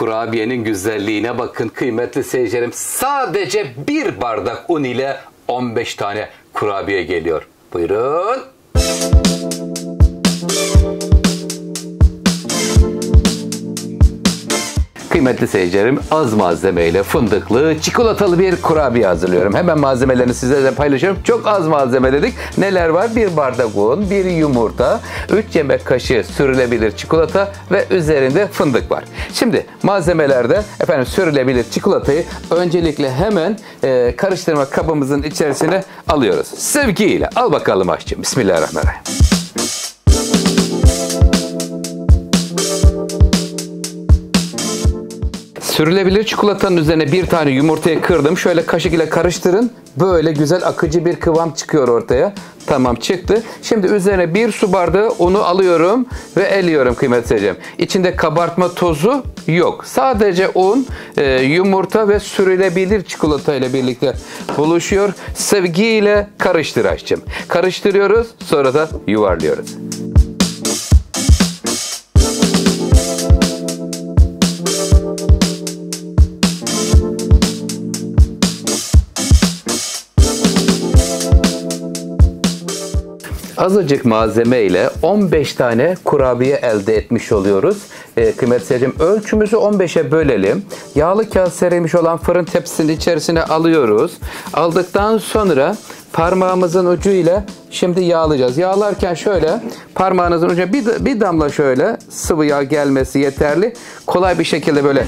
Kurabiyenin güzelliğine bakın kıymetli seyircilerim. Sadece bir bardak un ile 15 tane kurabiye geliyor. Buyurun. Kıymetli seyircilerim, az malzemeyle fındıklı, çikolatalı bir kurabiye hazırlıyorum. Hemen malzemelerini sizlerle paylaşıyorum. Çok az malzeme dedik. Neler var? Bir bardak un, bir yumurta, 3 yemek kaşığı sürülebilir çikolata ve üzerinde fındık var. Şimdi malzemelerde sürülebilir çikolatayı öncelikle hemen karıştırma kabımızın içerisine alıyoruz. Sevgiyle al bakalım aşçım. Bismillahirrahmanirrahim. Sürülebilir çikolatanın üzerine bir tane yumurtayı kırdım. Şöyle kaşık ile karıştırın. Böyle güzel akıcı bir kıvam çıkıyor ortaya. Tamam, çıktı. Şimdi üzerine bir su bardağı unu alıyorum ve eliyorum kıymetli seyircilerim. İçinde kabartma tozu yok. Sadece un, yumurta ve sürülebilir çikolata ile birlikte buluşuyor. Sevgiyle karıştır aşçım. Karıştırıyoruz, sonra da yuvarlıyoruz. Azıcık malzeme ile 15 tane kurabiye elde etmiş oluyoruz. Kıymetli seyircim, ölçümüzü 15'e bölelim. Yağlı kağıt serilmiş olan fırın tepsisinin içerisine alıyoruz. Aldıktan sonra parmağımızın ucuyla şimdi yağlayacağız. Yağlarken şöyle parmağınızın ucuna bir damla şöyle sıvı yağ gelmesi yeterli. Kolay bir şekilde böyle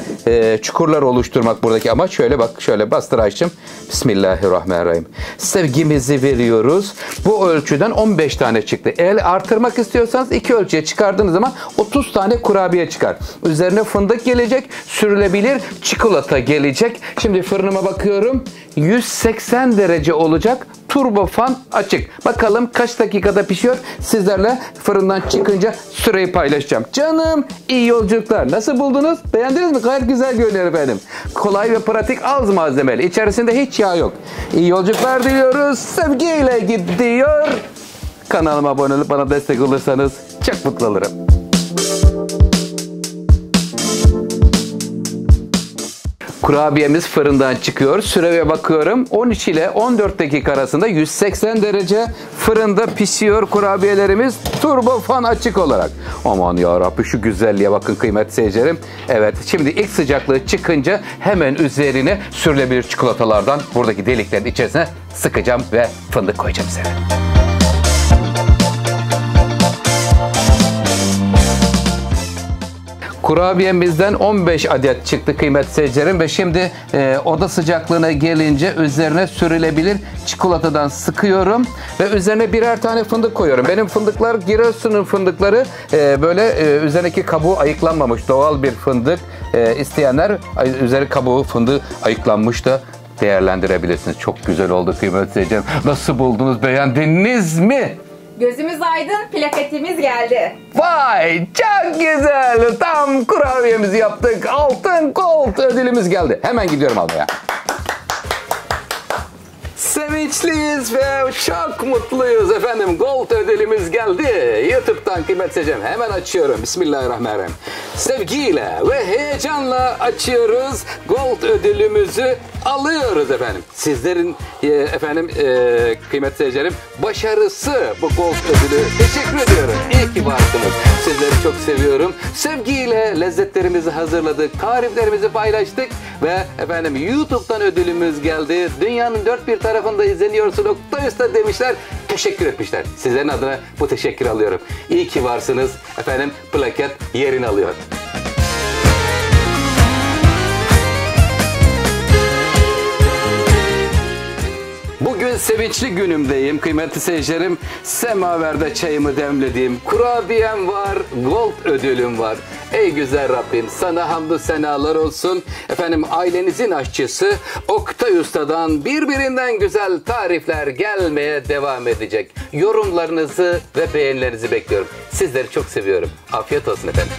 çukurlar oluşturmak buradaki amaç. Şöyle bak, şöyle bastır açtım. Bismillahirrahmanirrahim. Sevgimizi veriyoruz. Bu ölçüden 15 tane çıktı. Eğer artırmak istiyorsanız 2 ölçüye çıkardığınız zaman 30 tane kurabiye çıkar. Üzerine fındık gelecek, sürülebilir çikolata gelecek. Şimdi fırınıma bakıyorum. 180 derece olacak. Turbo fan açık. Bakalım kaç dakikada pişiyor? Sizlerle fırından çıkınca süreyi paylaşacağım. Canım, iyi yolculuklar. Nasıl buldunuz? Beğendiniz mi? Gayet güzel görünüyor efendim. Kolay ve pratik, az malzemeli. İçerisinde hiç yağ yok. İyi yolculuklar diliyoruz. Sevgiyle gidiyor. Kanalıma abone olup bana destek olursanız çok mutlu olurum. Kurabiyemiz fırından çıkıyor. Süreye bakıyorum. 13 ile 14 dakika arasında 180 derece fırında pişiyor kurabiyelerimiz. Turbo fan açık olarak. Aman yarabbi, şu güzelliğe bakın kıymetli seyircilerim. Evet, şimdi ilk sıcaklığı çıkınca hemen üzerine sürülebilir çikolatalardan buradaki deliklerin içerisine sıkacağım ve fındık koyacağım üzerine. Kurabiyemizden 15 adet çıktı kıymetli seyircilerim ve şimdi oda sıcaklığına gelince üzerine sürülebilir çikolatadan sıkıyorum ve üzerine birer tane fındık koyuyorum. Benim fındıklar Giresun'un fındıkları, böyle üzerindeki kabuğu ayıklanmamış doğal bir fındık. İsteyenler üzeri kabuğu fındığı ayıklanmış da değerlendirebilirsiniz. Çok güzel oldu kıymetli seyircilerim. Nasıl buldunuz? Beğendiniz mi? Gözümüz aydın, plaketimiz geldi. Vay, çok güzel. Tam kurabiyemizi yaptık. Altın Gold ödülümüz geldi. Hemen gidiyorum almaya. Sevinçliyiz ve çok mutluyuz efendim. Gold ödülümüz geldi. YouTube'dan kıymetli seyircilerim hemen açıyorum. Bismillahirrahmanirrahim. Sevgiyle ve heyecanla açıyoruz. Gold ödülümüzü alıyoruz efendim. Sizlerin kıymetli seyircilerim başarısı bu Gold ödülü. Teşekkür ediyorum. İyi ki varsınız. Sizleri çok seviyorum. Sevgiyle lezzetlerimizi hazırladık. Tariflerimizi paylaştık ve YouTube'dan ödülümüz geldi. Dünyanın dört bir tarafında izleniyorsun Oktay Usta demişler. Teşekkür etmişler. Sizlerin adına bu teşekkür alıyorum. İyi ki varsınız. Plaket yerini alıyor. Bugün sevinçli günümdeyim kıymetli seyircilerim. Semaverde çayımı demlediğim kurabiyem var, Gold ödülüm var. Ey güzel Rabbim, sana hamdü senalar olsun. Ailenizin aşçısı Oktay Usta'dan birbirinden güzel tarifler gelmeye devam edecek. Yorumlarınızı ve beğenilerinizi bekliyorum. Sizleri çok seviyorum. Afiyet olsun efendim.